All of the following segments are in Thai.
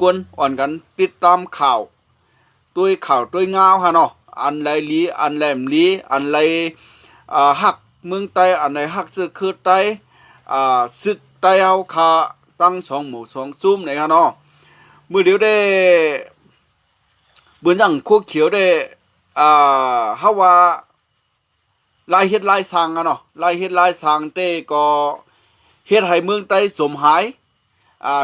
กวนอ่อนกันติดตามข่าวด้วยงาวค่ะเนาะอันไรลีอันแหลมลีอันไรหักเมืองไต้อันไรหักซึกคือไต้ซึกไต้เอาคาตั้งสองหมู่สองซุ่มไหนค่ะเนาะมือเดียวได้เบือนจังคู่เขียวได้ฮาว่าลายเฮ็ดลายสังอะเนาะลายเฮ็ดลายสังเต้ก็เฮ็ดให้เมืองไต้สมหาย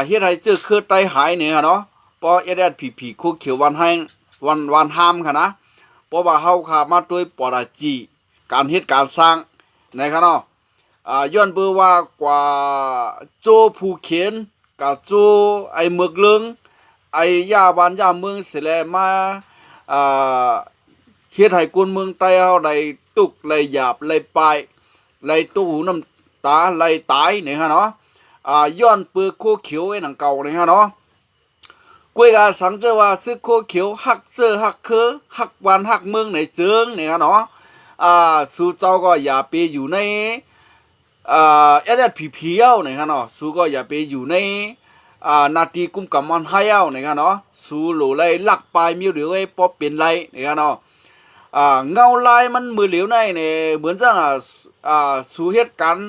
เฮ็ดให้ซึกคือไต้หายเนี่ยค่ะเนาะพอเอ็ดผีคู่เขียววันให้วันห้ามค่ะนะเพราะว่าเฮาขามาด้วยปอราจีการเฮ็ดการสร้างนะครับเนาะย้อนเบื่อว่ากว่าโจผู้เขียนกับโจไอเมือกเลิงไอย่าบ้านย่าเมืองเสแลมาเฮ็ดให้คนเมืองไต้เฮาได้ตุกได้หยาบได้ปลายได้ตู้หูน้ำตาได้ตายเนี่ยฮะเนาะย้อนเปื้อโคเขียวไอ้หนังเก่าเนี่ยฮะเนาะกวยกาสังเจอว่าซื้อโคเขียวหักเสื้อหักเคอหักวันหักเมืองในเจิงเนี่ยเนาะสู่เจ้าก็อย่าไปอยู่ในเอ็ดผีเอาเนี่ยเนาะสู่ก็อย่าไปอยู่ในนาทีกุมกับมันให้เอาเนี่ยเนาะสู่หลูไล่ลักปลายมีเหลียวไอ้พอเป็นไรเนี่ยเนาะเงาลายมันมือเหลียวในเนี่ยเหมือนจังสู่เหตุการณ์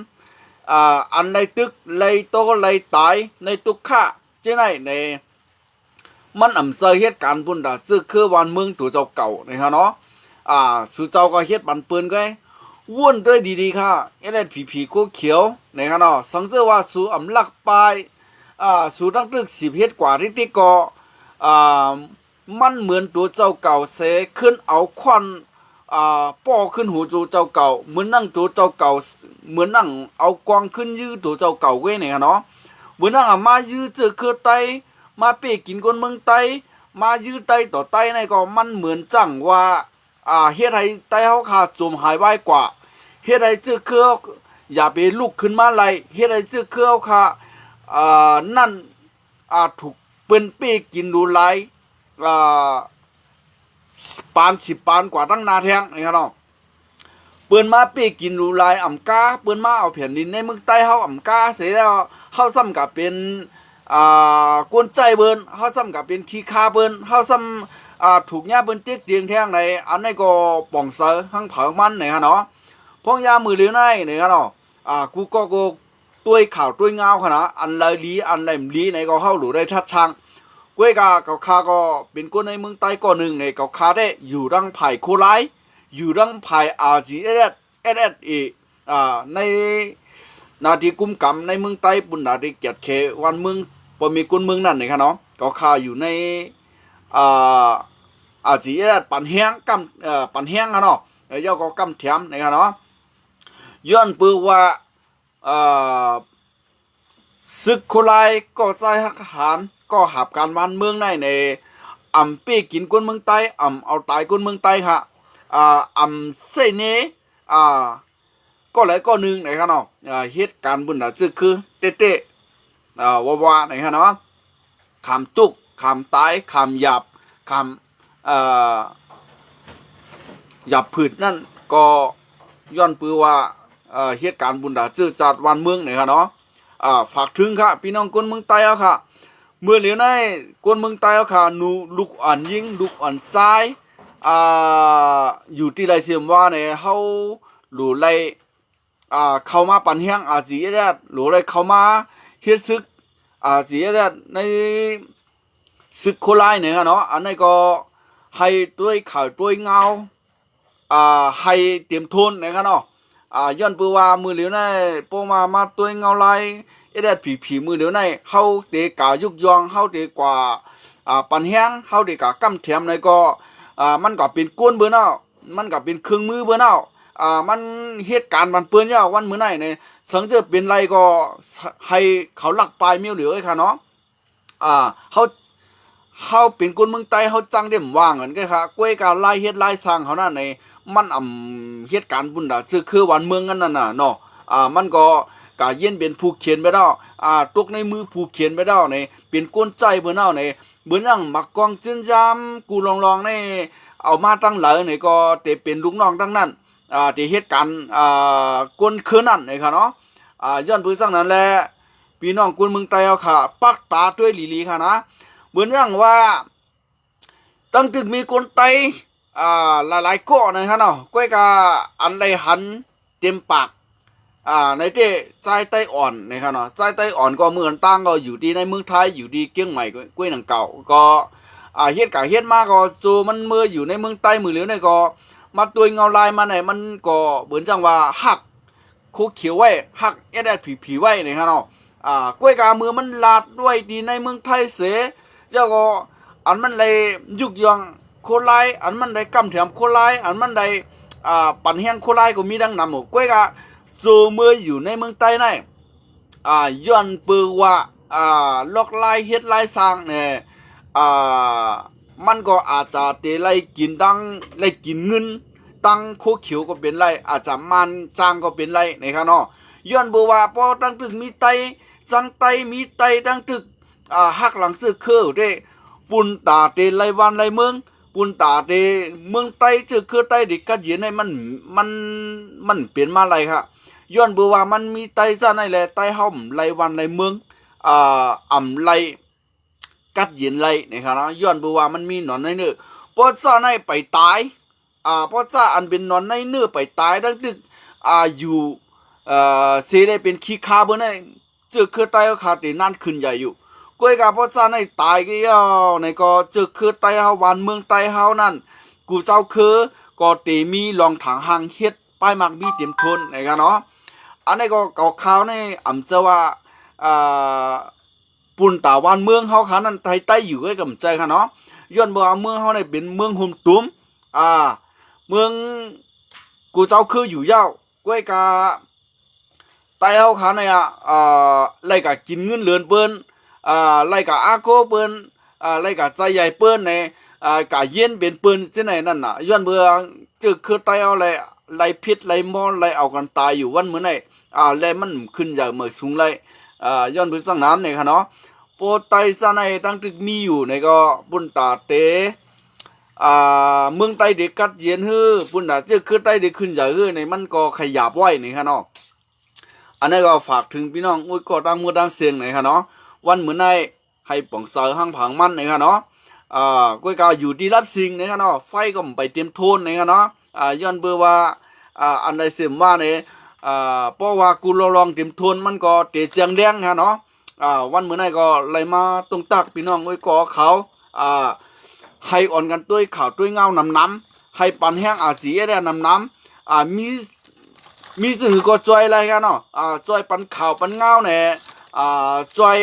อันในตึกในโตในตายในตุกขะเจ้าไหนในมันอ่ำเสเหตุการณ์ปุ่นดาซึกคือวันเมืองตัวเจ้าเก่านะครับเนาะสู่เจ้าก็เฮ็ดบันปืนก็วุ่นด้วยดีๆค่ะเอ็ดผีโคเขียวนะครับเนาะสังเกตว่าสู่อ่ำลักปลายสู่ตั้งตึก10เฮ็ดกว่าที่ก็มันเหมือนตัวเจ้าเก่าเสขึ้นเอาควันป้อขึ้นหูตัวเจ้าเก่าเหมือนนั่งตัวเจ้าเก่าเหมือนนั่งเอากวางขึ้นยื้อตัวเจ้าเก่าเว้ยเนี่ยเนาะเหมือนนั่งมายื้อเจอคือไตมาเป้กินคนเมืองไตมายื้อไตต่อไตในก็มันเหมือนจังว่าเฮ็ดให้ไตเฮาขาดจมหายไว้กว่าเฮ็ดให้เจอคืออย่าไปลุกขึ้นมาไล่เฮ็ดให้เจอคือเฮาขานั่นถูกเปิ้นเป้กินดูหลายปาน10 ปานกว่าตั้งนาแทงนี่ครับเนาะเปิ้นมาเป้กินดูหลายอ่ำกาเปิ้นมาเอาแผ่นดินในเมืองไต้เฮาอ่ำกาเสร็จแล้วเฮาซ้ำกับเป็นกวนใจเบิ้นเฮาซ้ำกับเป็นขี้คาเบิ้นเฮาซ้ำถูกหญ้าเบิ้นเตียกเตียงแท่งในอันนี้ก็ป่องเสือหังเผามันเนี่ยฮะเนาะพองยามือเหลียวในเนี่ยฮะเนาะกูก็ตัวข่าวตัวเงาขนาดอันไรลีอันไรมลีในก็เฮาหลูได้ทัดช่างกวยกาเกาคาก็เป็นคนในเมืองใต้ก็หนึ่งในเกาคาได้อยู่รังไผ่โคไลอยู่รังไผ่RGSS ในนาทีกุมกำในเมืองใต้ปุ่นนาทีเกียรติเขวันเมืองพอมีคนเมืองนั่นเลยครับเนาะก็ข่าวอยู่ในRGSS ปันแห้งกำปันแห้งครับเนาะย่อก็กำแถมนะครับเนาะย้อนปือว่าศึกโคไลก็ใจหักหารก็หับการวันเมืองในอ่ำเป้กินคนเมืองใต้อ่ำเอาตายคนเมืองใต้ค่ะอ่ำเสเนก็หลายก็หนึ่งนะครับเนาะเหตุการณ์บุญน่ะจึคือเต้ว่านะครับเนาะคำตุกคำตายคำหยาบคำหยาบผืดนั่นก็ย้อนปือว่าเหตุการณ์บุญน่ะจึจัดวันเมืองนะครับเนาะฝากถึงค่ะพี่น้องคนเมืองใต้ค่ะเมื่อเหลียวในคนเมืองใต้ค่ะนูลูกอ่อนยิงลูกอ่อนใจอยู่ที่ไรเสียมว่าเนี่ยเขาหลูไรเข้ามาปั่นเฮียงสีแดดหลูไรเข้ามาเฮ็ดซึกสีแดดในซึกโคไลเนี่ยเนาะอันนี้ก็ให้ด้วยข่าวด้วยเงาให้เตรียมทุนนะครับเนาะย้อนปือว่ามือเหลียวในโปมาตัวเงาไรเอ็ดผีมือเหลียวในเฮาเตะกายุกยองเฮาเตะกว่าปันแห้งเฮาเตะกากำแถมในก็มันก็เป็นก้นเบอร์เนามันก็เป็นเครื่องมือเบอร์เนามันเหตุการณ์มันเปื้อนยาววันมื้อไหนเนี่ยสังเจอเป็นไรก็ให้เขาหลักปลายเมียวเหลียวไอ้ค่ะเนาะเขาเป็นคนเมืองใต้เขาจังได้ว่างกันก็ค่ะกล้วยการไล่เฮ็ดไล่สร้างเขานั่นในมันเหตุการณ์บุญดาคือวันเมืองกันนั่นน่ะเนาะมันก็กาเย็นเป็นผู้เขียนไปแล้วตกในมือผู้เขียนไปแล้วในเป็นก้นใจเบอร์เนาในเบอร์นั่งมักกองจึนยามกูลองในเอามาตั้งหลายในก็เตเป็นลูกน้องตั้งนั้นที่เหตุการณ์ก้นคืนนั่นเลยค่ะเนาะย้อนพื้นสังนั้นแหละพี่น้องคนเมืองใต้เอาค่ะปักตาด้วยหลีค่ะนะ เหมือนอย่างว่าตั้งถึงมีคนไตหลายๆเกาะนะครับเนาะก้อยกาอันไรหันเต็มปากในที่ใจไต้อ่อนนะครับเนาะใจไต้อ่อนก็เมืองตั้งก็อยู่ดีในเมืองไทยอยู่ดีเกี้ยงใหม่ก้วยหนังเก่าก็เฮ็ดกะเฮ็ดมาก็จูมันเมื่ออยู่ในเมืองใต้มือเหลียวเนี่ยก็มาตัวเงาลายมาไหนมันก็เหมือนจังว่าหักคุกเขียวไว้หักแอดผีไว้นะครับเนาะก้วยกามือมันลาดด้วยดีในเมืองไทยเสเจ้าก็อันมันเลยยุกยองโคไลอันมันได้กำแถมโคไลอันมันได้ปั่นแห้งโคไลก็มีดังนำหมดก้วยกาจูเมื่ออยู่ในเมืองใต้ในย้อนปือว่าลอกลายเฮ็ดลายสร้างเนี่ยมันก็อาจจะเตะไล่กินดังไล่กินเงินตังโคเขียวก็เป็นไรอาจจะมันจางก็เป็นไรนะครับเนาะย้อนบอกว่าพอตั้งตึกมีไตจังไตมีไตตั้งตึกหักหลังซื้อคือเด้ปุ่นตาเตไล่วันไล่เมืองปุ่นตาเตเมืองไตเจอคือไตเด็กกัดเย็นให้มันเปลี่ยนมาไรครับย้อนบอกว่ามันมีไตซะในแหละไตห่อมไล่วันไล่เมืองอ่ำไล่กัดเย็นไล่นะครับเนาะย้อนบอกว่ามันมีหนอนในเนื้อพอซะในไปตายเพราะซะอันเป็นนอนในเนื้อไปตายตั้งตึกอยู่เสียได้เป็นขี้คาเบอร์ในเจอคือไตเขาขาดนั่นขึ้นใหญ่อยู่ก้อยกาเพราะซะในตายก็ย่อในก็เจอคือไตเฮาวันเมืองไตเฮานั่นกูเจ้าคือก็เตมีลองถังหางเฮ็ดป้ายมักมีเต็มทนนะครับเนาะอันนี้ก็เก่าข่าวในอำเจอว่าปุ่นตาวันเมืองเฮาขานั้นไทยใต้อยู่ไว้กับใจค่ะเนาะย้อนบ่ว่าเมืองเฮาเนี่ยเป็นเมืองโฮมตุ้มเมืองกูเจ้าคืออยู่ยาวก้วยกาไต้เฮาขาเนี่ยไล่กะกินเงินเลือนเปิ้นไล่กะอาโกเปิ้นไล่กะใจใหญ่เปิ้นในกะเย็นเป็นเปิ้นที่ไหนนั่นน่ะย้อนเบื่อจึกคือไต้เฮาไล่พิษไล่มอไล่เอากันตายอยู่วันมื้อไหนแลมันขึ้นจากเมืองสูงไล่ย้อนเบื่อสังนั้นเนี่ยค่ะเนาะโปไตซะในตั้งตึกมีอยู่ในก็บุญตาเตเมืองใต้เด็กกัดเย็นฮื้อปุ่นน่ะเจอคือใต้เด็กขึ้นใหญ่ฮื้อในมันก็ขยับไว้นี่ค่ะเนาะอันนี้ก็ฝากถึงพี่น้องอุ้ยก็ตั้งมือตั้งเสียงนี่ค่ะเนาะวันเหมือนในให้ป่องเสาห้างผังมันนี่ค่ะเนาะก้อยกาอยู่ดีรับสิ่งนี่ค่ะเนาะไฟก็ไปเตรียมโทนนี่ค่ะเนาะย้อนเบอร์ว่าอันใดเสียมว่าเนี่ยเพราะว่ากูลองเตรียมโทนมันก็เตะเจียงแดงค่ะเนาะวันเหมือนในก็เลยมาตรงตักพี่น้องอุ้ยก็เขาให้อ่อนกันด้วยข่าวด้วยเงาน้ำให้ปันแห้งสีได้น้ำมีสื่อก็จอยอะไรกันเนาะจอยปันข่าวปันเงาเนี่ยจอย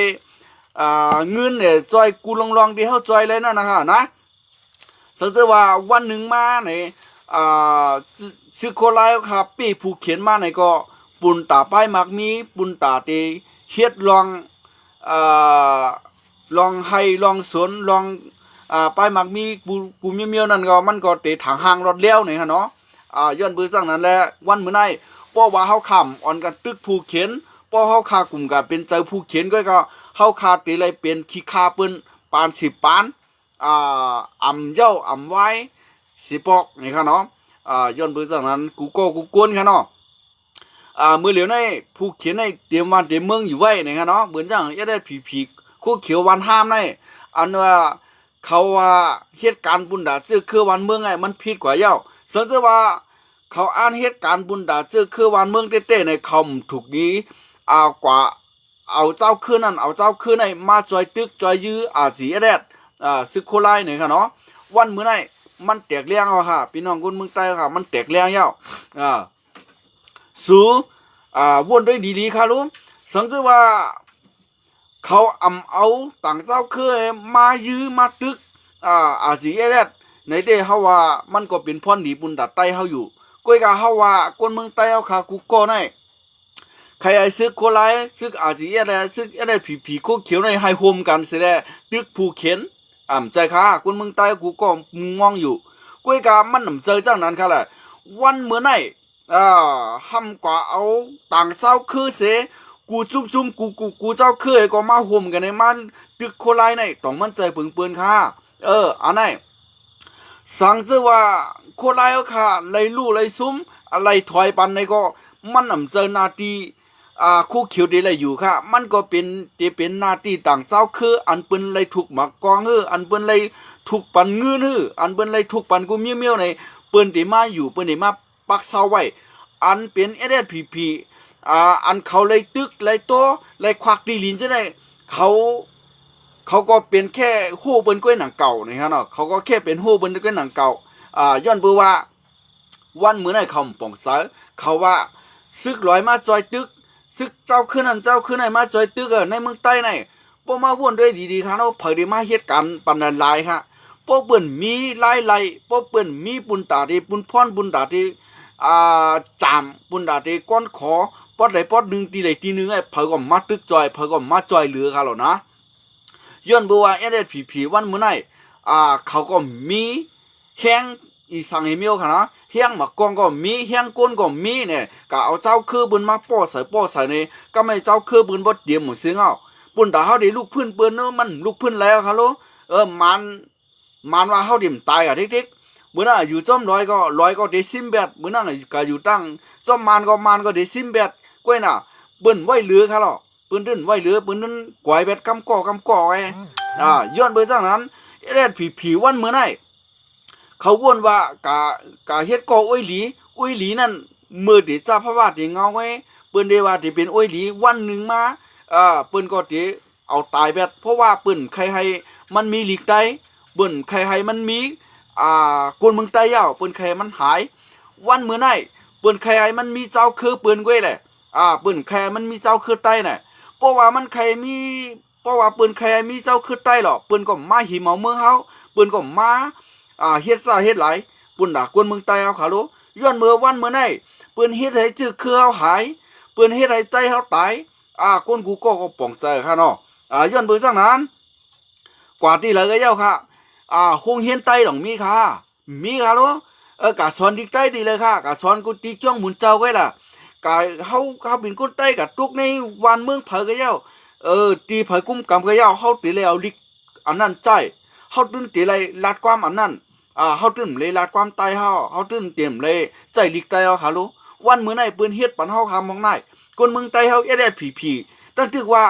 เงินเนี่ยจอยกูลองที่เขาจอยเลยนะครับนะสังเกตว่าวันหนึ่งมาเนี่ยชื่อโคไลครับปีผู้เขียนมาเนี่ยก็ปุ่นตาป้ายมักมีปุ่นตาตีเฮ็ดลองให้ลองสวนลองไปมักมีกูเมียวนั่นก็มันก็เตะถังหางรถเลี้ยวนี่ฮะเนาะย้อนเบื้อสั่งนั้นแหละวันมื้อไหนเพราะว่าเฮาค้ำอ่อนกันตึกผู้เขียนเพราะเฮาคากลุ่มก็เป็นเจ้าผู้เขียนก็เฮาคาเตะเลยเป็นขี้คาเปิ้นปาน10ปานอำเจ้าอำไว้สิปอกนี่ค่ะเนาะย้อนเบื้อสั่งนั้นกูกวนค่ะเนาะมื้อเหลียวในผู้เขียนในเตรียมวันเตรียมเมืองอยู่ไว้นี่ค่ะเนาะเหมือนจังได้ผีคู่เขียววันห้ามในอันว่าเขาว่าเหตุการณ์บุญดาจื้อคือวันเมืองไงมันผิดกว่าเย้าสังเกตว่าเขาอ่านเหตุการณ์บุญดาจื้อคือวันเมืองเต้ๆในคำถูกนี้กว่าเอาเจ้าคืนนั่นเอาเจ้าคืนในมาจอยตึกจอยยื้อสีแดดซึกโคไลเนี่ยค่ะเนาะวันมื้อไหนมันแตกเลี้ยงเอาค่ะพี่น้องคนเมืองใต้ค่ะมันแตกเลี้ยงเย้าสู้วนด้วยดีๆค่ะลุงสังเกตว่าเขาเอาต่างเจ้าคือมายื้อมาตึกสีแรดในเด้เฮาว่ามันก็เป็นพรดีบุญดัดใต้เฮาอยู่ก้อยกาเฮาว่าคนเมืองใต้เฮาค่ะกูก็ได้ใครไอ้ซึกโคไลซึกสีแรดซึกแรดผีโคเขียวในให้โฮมกันเสียแล้ตึกผู้เขียนใจค่ะคนเมืองใต้กูก็มองอยู่ก้อยกามันเจอจังนั้นค่ะแหละวันเมื่อไหนห้ำกว่าเอาต่างเจ้าคือเสกูจุ่มกูเจ้าเคยก็มาห่มกันในมันตึกโคไลในต้องมันใจปึงปืนค่ะอันไหนสังเจว่าโคไลค่ะไล่ลู่ไล่ซุ้มอะไรถอยปันในก็มันเจอนาที คู่เขียวดีเลยอยู่ค่ะมันก็เป็นหน้าที่ต่างเจ้าคืออันเปิ้นเลยถูกหมักกองอันเปิ้นเลยถูกปันเงื้ออันเปิ้นเลยถูกปันกูเมี้ยวในเปิ้นได้มาอยู่เปิ้นได้มาปักเสาไว้อันเป็นSSPPอันเขาเลยตึกเลยโตเลยควักดีลินจะได้เขาก็เป็นแค่หู้เปิ้นก้วยหนังเก่านะครับเนาะเขาก็แค่เป็นหู้เปิ้นก้วยหนังเก่าย้อนเบื่อว่าวันมื้อไหนเขาป่องเสาเขาว่าซึกลอยมาจอยตึกซึกเจ้าขึ้นนั่นเจ้าขึ้นไหนมาจอยตึกในเมืองใต้ไหนพวกมาว่นด้วยดีๆครับเนาะเผยได้มาเหตุการณ์ปันนันลายค่ะพวกเปิ้นมีไล่พวกเปิ้นมีปุนตาที่ปุนพรปุนตาที่จามปุนตาที่ก้อนขอปอดไหลปอดหนึ่งตีไหลตีหนึ่งไอ้เผยก็มาตึกจอยเผยก็มาจอยเหลือครับหรอนะย้อนบัวSSPPวันมื้อไหนเขาก็มีแข้งอีสังเฮมิโอค่ะนะเฮียงหมักกองก็มีเฮียงก้นก็มีเนี่ยก็เอาเจ้าคือบุญมาป้อใส่นี่ก็ไม่เจ้าคือบุญบ่เตรียมหมดซึ้งเอาปุ่นตาเฮาได้ลูกพื้นเปิ้นเนาะมันลูกพื้นแล้วครับโลมันว่าเฮาดิมตายอ่ะเด็กๆมื้อน่ะอยู่จอมร้อยก็ได้ซิมแบดมื้อนั้นก็อยู่ตั้งจอมมันก็ได้ซิมแบดก้วยน่ะเปิ้นไว้เหลือค่ะหรอเปิ้นดึ้นไว้เหลือเปิ้นนั้นกวายแบดกำก่อไอ้ย้อนไปจังนั้นผีวันมื้อไหนเขาวนว่ากะเฮ็ดก่ออ้อยหลีนั่นมือที่เจ้าพระวาที่เงาไว้เปิ้นได้ว่าที่เป็นอ้อยหลีวันหนึ่งมาเปิ้นก็ที่เอาตายแบบเพราะว่าเปิ้นใครให้มันมีหลีกใดเปิ้นใครให้มันมีคนเมืองใต้ยาวเปิ้นใครมันหายวันมื้อไหนเปิ้นใครให้มันมีเจ้าคือเปิ้นก้วยแหละเปิ้นใครมันมีเจ้าคือใต้น่ะเพราะว่ามันใครมีเพราะว่าเปิ้นใครมีเจ้าคือใต้หรอเปิ้นก็มาหิมเอาเมืองเฮาเปิ้นก็มาเฮ็ดซ่าเฮ็ดหลายปุ่นด่ากวนเมืองใต้เอาขาโลย้อนเมื่อวันเมื่อไหนเปิ้นเฮ็ดให้จื้อคือเฮาหายเปิ้นเฮ็ดให้ใจเฮาตายคนกูก็ป่องใจค่ะเนาะย้อนเบิ่งจังนั้นกว่าที่เหลือก็เย้าค่ะโรงเรียนใต้ต้องมีค่ะมีค่ะโลกะสอนดิกใต้ดีเลยค่ะกะสอนกูติจ้องหมุนเจ้าไว้ล่ะกะเฮาเป็นคนใต้กะทุกในวันเมืองเผยก็เย้าตีเผยกุ้มกำก็เย้าเฮาติเลยเอาลิกอันนั้นใจเฮาตึ้นติเลยลาดความอันนั้นเฮาตึ้มเลยลาดความตายเฮาตึ้มเตรียมเลยใจลิกตายเฮาค่ะรู้วันมื้อไหนเปิ้นเฮ็ดปันเฮาคำมองได้คนเมืองใต้เฮาSSPPตั้งตึกว่า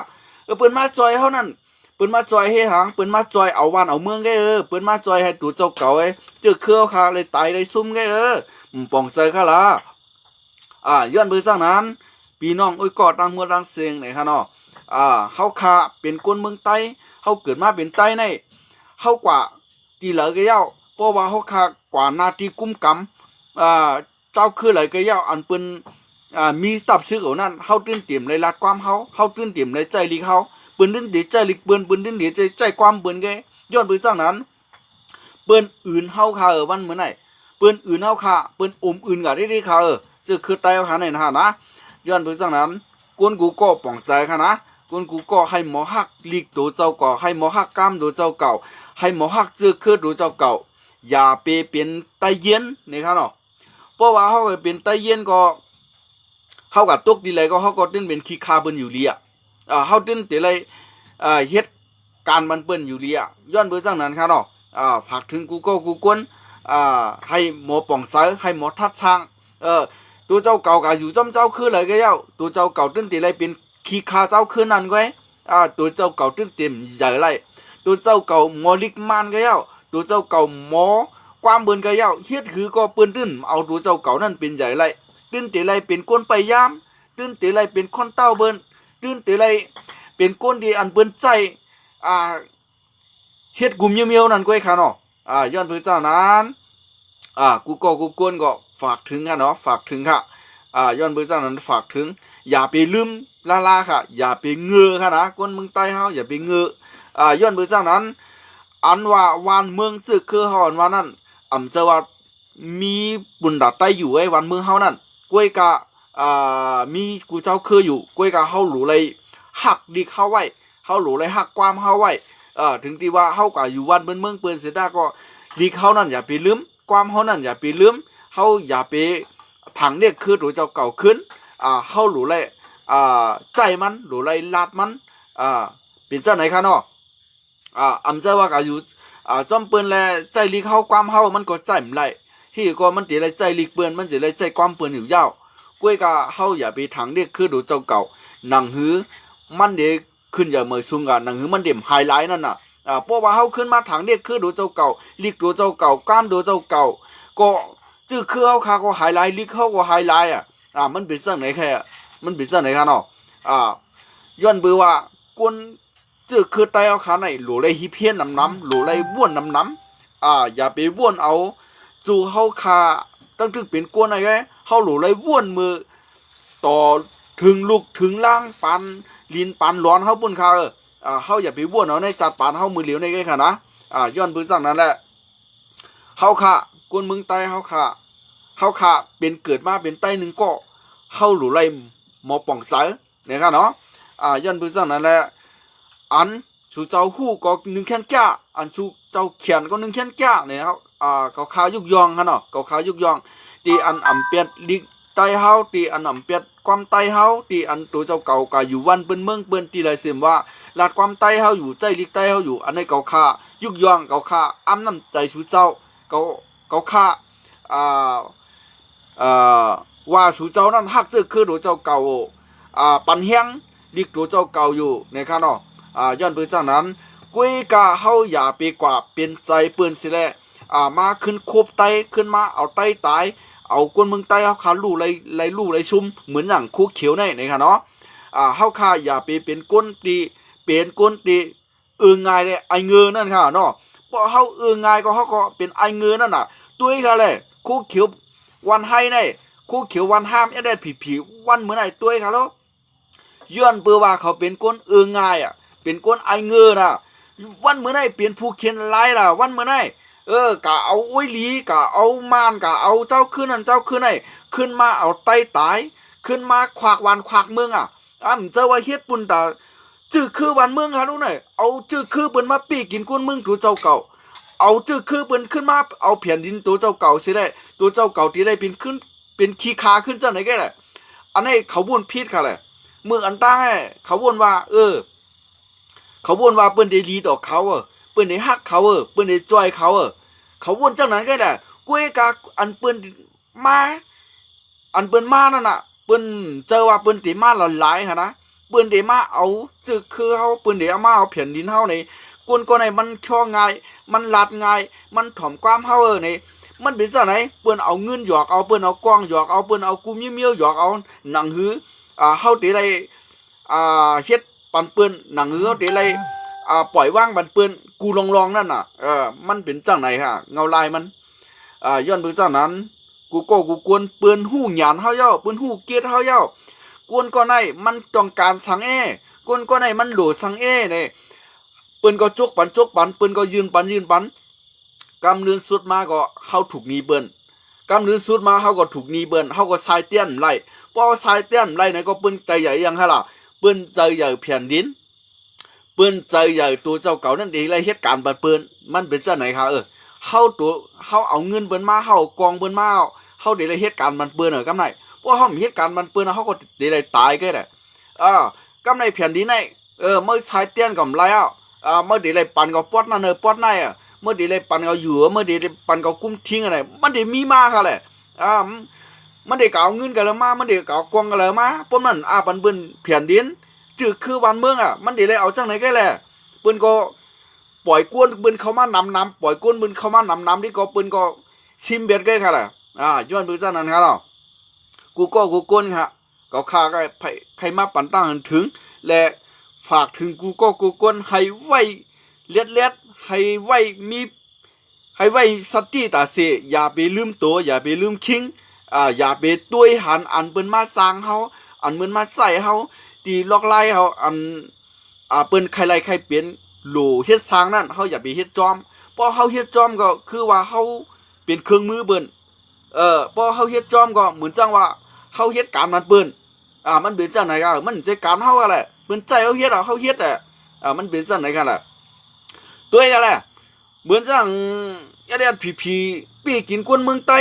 เปิ้นมาจอยเฮานั่นเปิ้นมาจอยเฮหางเปิ้นมาจอยเอาวันเอาเมืองไงเปิ้นมาจอยให้ตู่เจ้าเก่าเจอเครือค่ะเลยตายเลยซุ่มไงป่องใจค่ะล่ะย้อนไปซะนั้นพี่น้องอุ้ยกอดดังเมืองดังเสียงไหนค่ะเนาะเฮาค่ะเป็นคนเมืองใต้เฮาเกิดมาเป็นใต้ในเฮากว่าตีเหลือก็เย้าเพราะว่าเฮาคากว่านาทีกุมกำเจ้าคือเหลือก็เย้าอันเปิ้นมีตับซื้อเอานั่นเฮาตื่นเตรียมเลยลาดความเฮาตื่นเตรียมเลยใจลิกเฮาเปิ้นตื่นเตใจลิกเปิ้นตื่นเตใจความเปิ้นแกย้อนไปจังนั้นเปิ้นอื่นเฮาค่ะวันมื้อไหนเปิ้นอื่นเฮาค่ะเปิ้นอมอื่นก็ได้ค่ะซึ่งคือใต้เฮาค่ะนั่นนะย้อนไปจังนั้นกวนกูก็ป่องใจค่ะนะคนกูก็ให้หมอฮักลีกตัวเจ้าก่อให้หมอฮักกล้ามตัวเจ้าเก่าให้หมอฮักเจอคือตัวเจ้าเก่าอย่าไปเป็นไตเย็นนี่ครับเนาะเพราะว่าเขาเป็นไตเย็นก็เขากับตุกดีเลยก็เขาก็ตึ้นเป็นขี้คาเปิ้นอยู่เลียเขาตึ้นแต่ไรเฮ็ดการมันเปิ้นอยู่เลียย้อนเบอร์จังนั้นครับเนาะฝากถึงกูก็กูกวนให้หมอป่องไซให้หมอทัดช้างตัวเจ้าเก่าก็อยู่จอมเจ้าคือเลยก็เย้าตัวเจ้าเก่าตึ้นแต่ไรเป็นขี้คาเจ้าคืนนั่นไว้ตัวเจ้าเก่าตึ้งเต็มใหญ่ไรตัวเจ้าเก่าหมอลิกมันก็เย้าตัวเจ้าเก่าหมอความเบิ่นก็เย้าเฮ็ดคือก็เปิ้นตึ้นเอาตัวเจ้าเก่านั่นเป็นใหญ่ไรตึ้นเตไรเป็นก้นไปยามตึ้นเตไรเป็นคนเต้าเบิ่นตึ้นเตไรเป็นก้นที่อันเปิ้นใจเฮ็ดกุมเมียวๆนั่นก็ไอ้ค่ะเนาะย้อนไปเจ้านั้นกูกวนก็ฝากถึงค่ะเนาะฝากถึงค่ะย้อนไปเจ้านั้นฝากถึงอย่าไปลืมลาค่ะอย่าไปเงือค่ะนะคนเมืองใต้เฮาอย่าไปเงือย้อนไปจากนั้นอันว่าวานเมืองซึกคือเฮาอันว่านั้นจะว่ามีบุญดาใต้อยู่ไอ้วันเมืองเฮานั่นกล้วยกะมีกูเจ้าคืออยู่กล้วยกะเฮาหลูเลยหักดีเข้าไว้เฮาหลูเลยหักความเฮาไว้ถึงที่ว่าเฮากะอยู่วันเมืองเปิ้นเสียดาก็ดีเฮานั่นอย่าไปลืมความเฮานั่นอย่าไปลืมเฮาอย่าไปถังเรียกคือตัวเจ้าเก่าขึ้นเฮาหลูเลยใจมันหรือไรลาดมันเป็นเจ้าไหนคะเนาะจะว่าก็อยู่จอมเปิ้นแลใจลีกเฮาความเฮามันก็ใจมไรที่ก็มันติไรใจลีกเปิ้นมันสิไรใจความเปิ้นอยู่ยาว กล้วยกะเฮาอย่าไปทางเด็กคือดูเจ้าเก่าหนังหือมันเด็กขึ้นอย่าเมยซุงกะหนังหือมันเด่มไฮไลท์นั่นน่ะเพราะว่าเฮาขึ้นมาทางเด็กคือดูเจ้าเก่าลิกดูเจ้าเก่าก้ามดูเจ้าเก่าก็จื้อคือเฮาคาก็ไฮไลท์ลิกเฮาก็ไฮไลท์มันเป็นจังไหนแค่มันเป็นจังไหนคะเนาะย้อนเบือว่ากวนจื้อคือไตเอาขาไหนหลูเลยฮิเพี้ยนน้ำหลูเลยบ้วนน้ำอย่าไปบ้วนเอาจูเฮาคาตั้งถึงเป็นกวนอะไรเฮาหลูเลยบ้วนมือต่อถึงลูกถึงล่างปันลินปันร้อนเฮาบุญคาเฮาอย่าไปบ้วนเอาในจัดปานเฮามือเหลียวในไงค่ะนะย้อนเบือจังนั้นแหละเฮาคากวนเมืองไตเฮาคาเป็นเกิดมาเป็นไตหนึ่งก็เฮาหลูเลยหมอป่องสายเนี่ยค่ะเนาะย้อนเบือจังนั้นแหละอันชูเจ้าหู้ก็หนึ่งแค้นแก่อันชูเจ้าเขียนก็หนึ่งแค้นแก่เนี่ยครับเขาขายุกยองฮะเนาะเขาขายุกยองตีอันอ่ำเปียดลิกไตเฮาตีอันอ่ำเปียดความไตเฮาตีอันตัวเจ้าเก่ากาอยู่วันเปิ้นเมืองเปิ้นตีไรเสียมว่าลาดความไตเฮาอยู่ใจลิกไตเฮาอยู่อันนี้เขาขายุกยองเขาขาอ้ำน้ำใจชูเจ้าเขาขาว่าชูเจ้านั้นฮักเจอคือตัวเจ้าเก่าปันเฮียงลิกตัวเจ้าเก่าอยู่นะครับเนาะย้อนเพื่อจากนั้นกุยกาเฮาอย่าไปกว่าเป็นใจเปื้อนสิแลมาขึ้นควบไตขึ้นมาเอาไตตายเอากวนเมืองไตเฮาคาลู่ไรลู่ไรชุ่มเหมือนอย่างคุกเขียวในนะครับเนาะเฮาคาอย่าไปเป็นก้นตีเป็นก้นตีง่ายเลยไอเงือนั่นค่ะเนาะเพราะเฮาง่ายก็เฮาก็เป็นไอเงือนั่นน่ะตุ้ยค่ะเลยคุกเขียววันให้ในคุกเขียววันห้ามแดดผีวันเหมือนไอตุ้ยค่ะแล้วย้อนเปื่อว่าเขาเป็นก้นง่ายเป็นก้นไอเงือน่ะวันเหมือนไอเปลี่ยนผู้เขียนลายล่ะวันเหมือนไอกะเอาอุ้ยลีกะเอามานกะเอาเจ้าขึ้นนั่นเจ้าขึ้นไอ้ขึ้นมาเอาไตตายขึ้นมาขวากวันขวากเมืองเจ้าว่าเฮ็ดปุ่นตาจื้อคือวันเมืองฮะลูกหน่อยเอาจื้อคือเปิ้นมาปีกินก้นเมืองตัวเจ้าเก่าเอาจื้อคือเปิ้นขึ้นมาเอาแผ่นดินตัวเจ้าเก่าสิได้ตัวเจ้าเก่าที่ได้เป็นขึ้นเป็นขี้คาขึ้นจังไหนแกแหละอันนี้เขาบ่นผิดค่ะแหละเมืองอันตั้งเขาบ่นว่าเขาบ่นว่าเปิ้นได้ลีดอกเขาเปิ้นได้ฮักเขาเปิ้นได้จอยเขาเขาวนจังนั้นก็ได้กุ้ยกาอันเปิ้นมาอันเปิ้นมานั่นน่ะเปิ้นเจอว่าเปิ้นติมาหลายๆหั่นนะเปิ้นได้มาเอาจึกคือเฮาเปิ้นได้เอามาเอาแผ่นดินเฮานี่กวนก็ไหนมันช่อง่ายมันลัดง่ายมันถ่อมความเฮานี่มันเป็นจังไหนเปิ้นเอาเงินหยอกเอาเปิ้นเอากว้างหยอกเอาเปิ้นเอากุมเมียวหยอกเอาหนังหือเฮาติได้เฮ็ดปันเปิ้นหนังหือเฮาติได้ปล่อยว่างบันเปิ้นกูลองนั่นน่ะมันเป็นจังไหนฮะเงาลายมันย้อนเบื้องจากนั้นกูกวนเปิ้นหู้หยานเฮาเย้าเปิ้นหู้เกียรติเฮาเย้ากวนก็ไหนมันต้องการสังกวนก็ไหนมันโหลสังเนี่ยเปิ้นก็จกปันเปิ้นก็ยืนปันกำเนินสุดมาก็เฮาถูกนีเปิ้นกำเนินสุดมาเฮาก็ถูกนีเปิ้นเฮาก็ทรายเตี้ยนไล่พอทรายเตี้ยนไล่ไหนก็เปิ้นใจใหญ่ยังฮะล่ะเปิ้นใจใหญ่แผ่นดินเปิ้นใจใหญ่ตัวเจ้าเก่านั่นเองไรเหตุการณ์บัดเปิ้นมันเป็นจังไหนคะเฮาเอาเงินเปิ้นมาเฮากองเปิ้นมาเฮาได้ไรเหตุการณ์มันเปิ้นกำไหนเพราะเฮามีเหตุการณ์มันเปิ้นเฮาก็ได้ไรตายก็ได้กำไหนแผ่นดินไหนเมื่อชายเตี้ยนกับไรเมื่อได้ไรปันกับปอดนั่นปอดไหนเมื่อได้ไรปันกับอยู่เมื่อได้ปันกับกุ้มทิ้งอะไรมันได้มีมาค่ะแหละมันได้เก่าเงินกันแล้วมามันได้เก่ากองกันแล้วมาเพราะมันปันเปิ้นแผ่นดินจืดคือวันเมืองมันได้เลยเอาจังไหนก็แหละเปิ้นก็ปล่อยกวนเปิ้นเข้ามานำปล่อยกวนเปิ้นเข้ามานำที่ก็เปิ้นก็ชิมเบ็ดก็ค่ะแหละย้อนเบื้องจากนั้นครับเนาะกูกวนค่ะก็ข้าก็ใครมาปั่นตั้งถึงและฝากถึงกูกวนให้ไว้เล็ดให้ไว้มีให้ไว้สติตาเสอย่าไปลืมตัวอย่าไปลืมคิงอย่าไปตุ้ยหันอันเปิ้นมาสร้างเฮาอันเปิ้นมาใส่เฮาตีลอกไล่เฮาอันเปิ้นใครไล่ใครเปลี่ยนโหลเฮ็ดสร้างนั่นเฮาอย่าไปเฮ็ดจอมเพราะเฮาเฮ็ดจอมก็คือว่าเฮาเป็นเครื่องมือเปิ้นเพราะเฮาเฮ็ดจอมก็เหมือนจังว่าเฮาเฮ็ดการมันเปิ้นมันเป็นจังไหนกันมันใจการเฮาอะแหละเปิ้นใจเฮาเฮ็ดเฮาเฮ็ดมันเป็นจังไหนกันล่ะตัวกันแหละเหมือนจังแดดผีปีกินกวนเมืองไต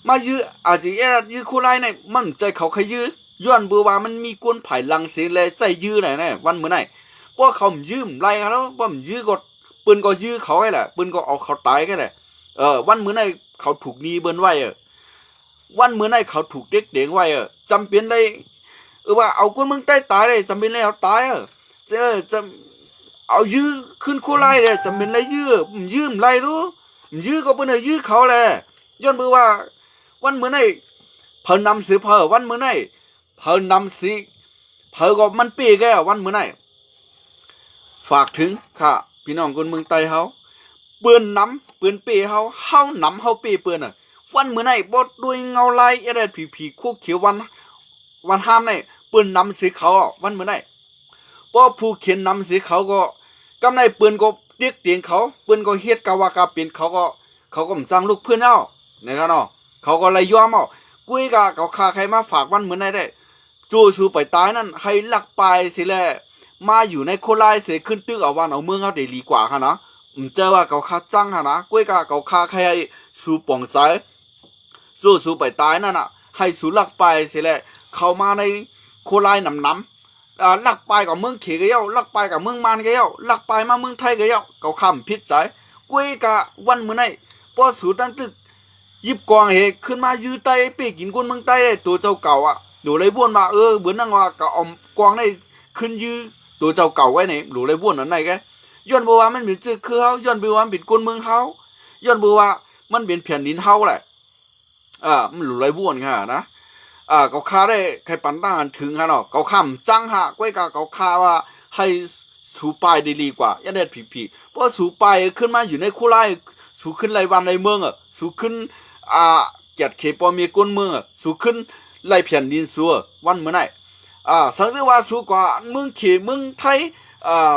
มายื้ออาจสิแดดยื้อคู่ไล่ในมันใจเขาใครยื้อย้อนเบือว่ามันมีกวนไผ่ลังเสียเลยใจยื้อไหนวันเมื่อไหร่เพราะเขายื้อไล่เขาแล้วว่ามันยื้อก็ปืนก็ยื้อเขาไอ้แหละปืนก็เอาเขาตายกันแหละวันเมื่อไหร่เขาถูกนีเบิ้นไว้ วันเมื่อไหร่เขาถูกเด็กเด็กไว้จำเป็นเลยว่าเอาคนเมืองใต้ตายเลยจำเป็นเลยเอาตายจะเอายื้อขึ้นโคไล่เลยจำเป็นเลยยื้อมไรรู้ยื้อก็เป็นยื้อเขาแหละย้อนเบื่อว่าวันเมื่อไหร่เพิ่นนำสือวันเมื่อไหร่เพิ่นนำสีก็มันปีแกวันเมื่อไหร่ฝากถึงค่ะพี่น้องคนเมืองใต้เฮาเปื้อนน้ำเปื้อนปีเฮาน้ำเฮาปีเปื้อนวันเมื่อไหร่บดด้วยเงาลายอะไรผีคู่เขียววันห้ามไหนเปื้อนน้ำสีเขาวันเมื่อไหร่เพราะผู้เขียนน้ำสีเขาก็กำไรเปื้อนก็เรียกเตียงเขาเปื้อนก็เฮ็ดกาวากาเป็นเขาก็มจังลูกเพื่อนเอานะครับเนาะเขาก็เลยยอมเอากุ้ยกาเขาคาใครมาฝากวันเหมือนไหนได้จู่สู้ไปตายนั่นให้ลักไปสิแลมาอยู่ในโคไลเสียขึ้นตึกเอาวันเอาเมืองเขาได้ดีกว่าค่ะนะเจอว่าเขาคาจังค่ะนะกุ้ยกาเขาคาใครสู้ป่องสายสู้ไปตายนั่นน่ะให้สู้ลักไปสิแลเข้ามาในโคไลน้ำลักไปกับเมืองเขยก็เย้าลักไปกับเมืองมันก็เย้าลักไปมาเมืองไทยก็เย้าเขาคำพิษใจกุ้ยกาวันเหมือนไหนพอสู้ตั้งตึกยิบกองเหขึ้นมายื้อไตเปีกินคนเมืองใต้ได้ตัวเจ้าเก่าดูเลยบ้วนมาเบือนนั่งว่าก็อมกองได้ขึ้นยื้อตัวเจ้าเก่าไว้ไหนดูเลยบ้วนนั่นไหนแกย้อนบัวว่ามันเป็นจื้อคือเฮาย้อนบัวว่ามันเป็นคนเมืองเฮาย้อนบัวว่ามันเป็นแผ่นดินเฮาแหละมันดูเลยบ้วนค่ะนะเขาคาได้ใครปันตั้งถึงฮะเนาะเขาคำจังฮะก้อยกาเขาคาว่าให้สูปลายดีกว่ายันเด็ดผีเพราะสูปลายขึ้นมาอยู่ในคู่ไร่สูขึ้นไรวันในเมืองสูขึ้นเกียรติเขปอมีก้นเมืองสูขึ้นไล่แผ่นดินสัววันเมื่อไหร่สังเกตว่าสูกว่าเมืองเขเมืองไทย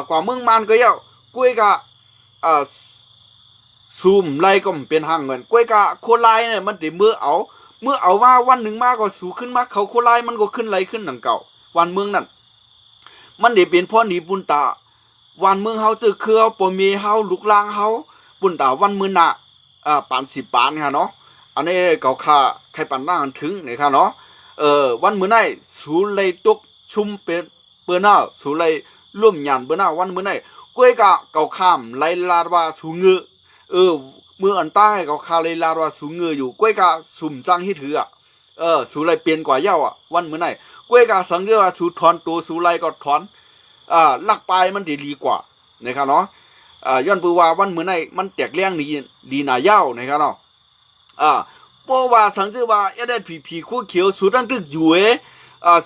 กว่าเมืองมันก็เยอะกุ้ยกะซูมไล่ก็เป็นห่างเหมือนกุ้ยกะโคไลเนี่ยมันติเมื่อเอาว่าวันหนึ่งมาก็สูขึ้นมาเขาโคไลมันก็ขึ้นไรขึ้นหนังเก่าวันเมืองนั่นมันได้เป็นพ่อหนีบุญตาวันเมืองเฮาเจอคือเฮาปอมีเฮาลุกลางเฮาบุญตาวันมื้อน่ะปาน10 ปานค่ะเนาะอันนี้เก่าค่าใครปันนั่งถึงนี่ค่ะเนาะวันมื้อไหนสูเลยตกชุมเป็นเปิ้นน่ะสูเลยร่วมหยันเปิ้นน่ะวันมื้อไหนก้วยกะเก่าข้ามไล่ลาดว่าสูงือมืออันใต้เก่าคาเลยลาดว่าสูงืออยู่ก้วยกะสุ่มจังให้ถือสูเลยเปลี่ยนกว่าเย้าวันมื้อไหนก้วยกะสังเกตว่าสูถอนตัวสูไล่ก็ถอนลักปลายมันดีกว่านะครับเนาะย้อนปือว่าวันมื้อไหนมันแตกเลี้ยงดีหนาเย้านะครับเนาะเพราะว่าสังเกตว่าได้ผีคู่เขียวสูตั้งตึกอยู่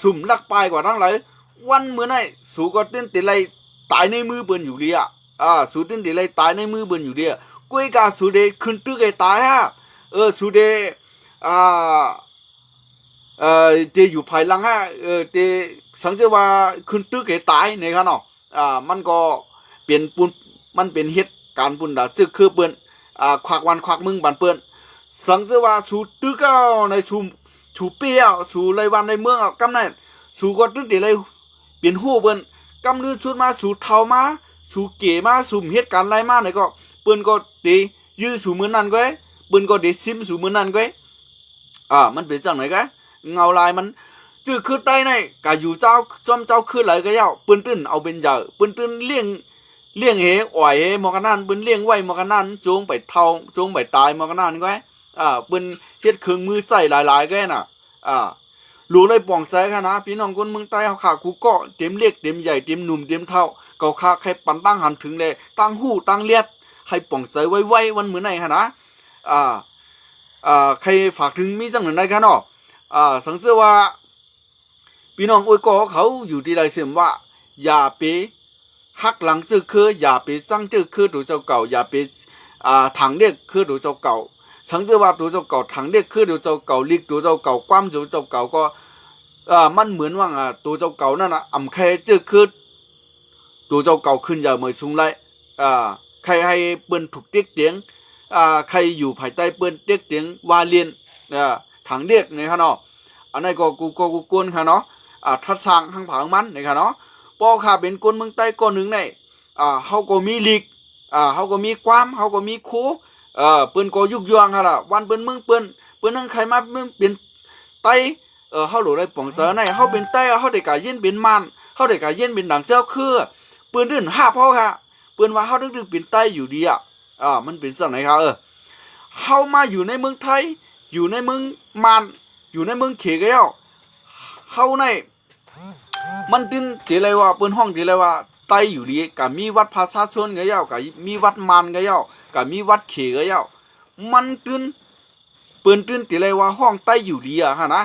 สุ่มลักปลายกว่าทั้งหลายวันมื้อไหนสูก็ตื่นติไลตายในมือเบิ่นอยู่เดียสูตื่นติไลตายในมือเบิ่นอยู่เดียก้อยกาสูเดขึ้นตึกไอ้ตายสูเดเตอยู่ภายหลังเตสังเกตว่าขึ้นตึกไอ้ตายนะครับเนาะมันก็เปลี่ยนปุ่นมันเป็นเหตุการณ์ปุ่นดาจึกคือเปิ้นควักวันควักมึงบันเปิ้นสังเกตว่าสูตึกในสูเปี้ยวสูไรวันในเมืองกำนั้นสูก็ตึกเดี๋ยวเลยเปลี่ยนหู้เปิ้นกำลือสุดมาสูเทามาสูเก๋มาสูเหตุการณ์ไรมาไหนก็เปิ้นก็ตียื้อสูมือนั่นก็เปิ้นก็เดซิมสูมือนั่นก็มันเป็นจังไหนก็เงาลายมันจื้อคือใต้ในกะอยู่เจ้าจอมเจ้าคือไหลก็เย้าเปิ้นตื้นเอาเป็นเจ้าเปิ้นตื้นเลี้ยงเหอ่อยเหมอกันนั่นเปิ้นเลี้ยงไว้มอกันนั่นจงไปเท่าจงไปตายมอกันนั่นก็เปิ้นเฮ็ดเครื่องมือใส่หลายๆก็น่ะรู้เลยป่องใจค่ะนะพี่น้องคนเมืองใต้เฮาขากูก็เต็มเล็กเต็มใหญ่เต็มหนุ่มเต็มเท่าเกาคาใครปันตั้งหันถึงเลยตั้งหู้ตั้งเลียดให้ป่องใจไว้วันมื้อไหนค่ะนะใครฝากถึงมีจังหวัดใดกันเนาะสังเกตว่าพี่น้องอวยกอเขาอยู่ที่ใดเสียมว่าอย่าไปหักหลังจื้อคืออย่าไปจังจื้อคือตัวเจ้าเก่าอย่าไปถังเด็กคือตัวเจ้าเก่าสังเกตว่าตัวเจ้าเก่าถังเด็กคือตัวเจ้าเก่าลิกตัวเจ้าเก่าความตัวเจ้าเก่าก็มันเหมือนว่าตัวเจ้าเก่านั่นน่ะอ่ำใครจื้อคือตัวเจ้าเก่าขึ้นอย่าเหมยสูงไรใครให้เปิ้นถูกเตียกเตียงใครอยู่ภายใต้เปิ้นเตียกเตียงวาเลียนถังเด็กนี่ค่ะเนาะอันนี้ก็กูกวนค่ะเนาะทัดสร้างทางผางมันนี่ค่ะเนาะพอข้าเป็นคนเมืองใต้ก้อนหนึ่งในเฮาก็มีลีกเฮาก็มีความเฮาก็มีครูเปิ้นก็ยุกยวงค่ะล่ะวันเปิ้นเมืองเปิ้นนั่งใครมาเป็นไต้เฮาหลุได้ป่องเจอในเฮาเป็นไต้เฮาได้กะเย็นเป็นมันเฮาได้กะเย็นเป็นดังเจ้าคือเปิ้นดื้นหาเฮาค่ะเปิ้นว่าเฮาดึกเป็นไต้อยู่ดีมันเป็นจังไหนครับเฮามาอยู่ในเมืองไทย อยู่ในเมืองมันอยู่ในเมืองเขกแล้วเข้าในมันตินตีเลยว่าเปิ้นห้องตีเลยว่าไตอยู่ดีกับมีวัดประชาชนก็ยาวกับมีวัดมันก็ยาวกับมีวัดเขก็ยาวมันตินเปิ้นตินตีเลยว่าห้องไตอยู่ดีอะฮะนะ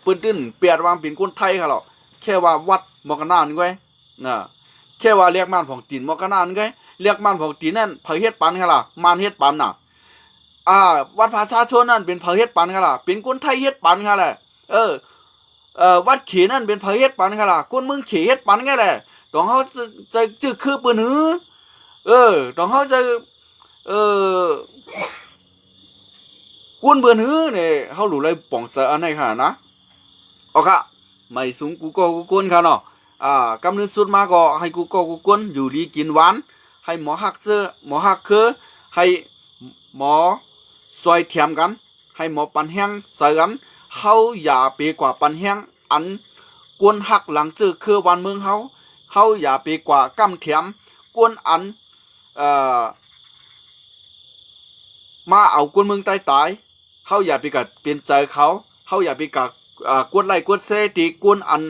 เปิ้นตินเปลี่ยนวางเป็นคนไทยค่ะหรอแค่ว่าวัดมอกนานไว้แค่ว่าเรียกมันของตีนมอกนานไงเรียกมันของตีนนั่นเผยเฮ็ดปันค่ะล่ะมันเฮ็ดปันน่ะวัดประชาชนนั่นเป็นเผยเฮ็ดปันค่ะล่ะเป็นคนไทยเฮ็ดปันค่ะแหละวัดเขนั่นเป็นเผยเฮ็ดปันค่ะล่ะคนเมืองเขเฮ็ดปันไงแหละต้องเขาจะจื้อคือปืนหือต้องเขาจะกวนเบือนหื้อเนี่ยเขาหลุเลยป่องเสืออันไหนค่ะนะโอเคไม่สูงกูก็กูกวนค่ะเนาะกำเนิดสุดมาก็ให้กูก็กูกวนอยู่ดีกินหวานให้หมอหักเสื้อหมอหักคือให้หมอซอยเทียมกันให้หมอปันแห้งใส่กันเขาอย่าไปกว่าปันแห้งอันกวนหักหลังจื้อคือวันเมืองเขาอย่าไปกว่ากำเทียมกวนอันมาเอากวนเมืองตายเขาอย่าไปกัดเปลี่ยนใจเขาอย่าไปกัดกวนไล่กวนเซตีกวนอัน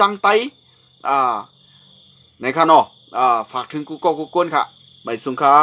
จังไตในค่ะเนาะฝากถึงกูก็กูกวนค่ะไม่สุงค่ะ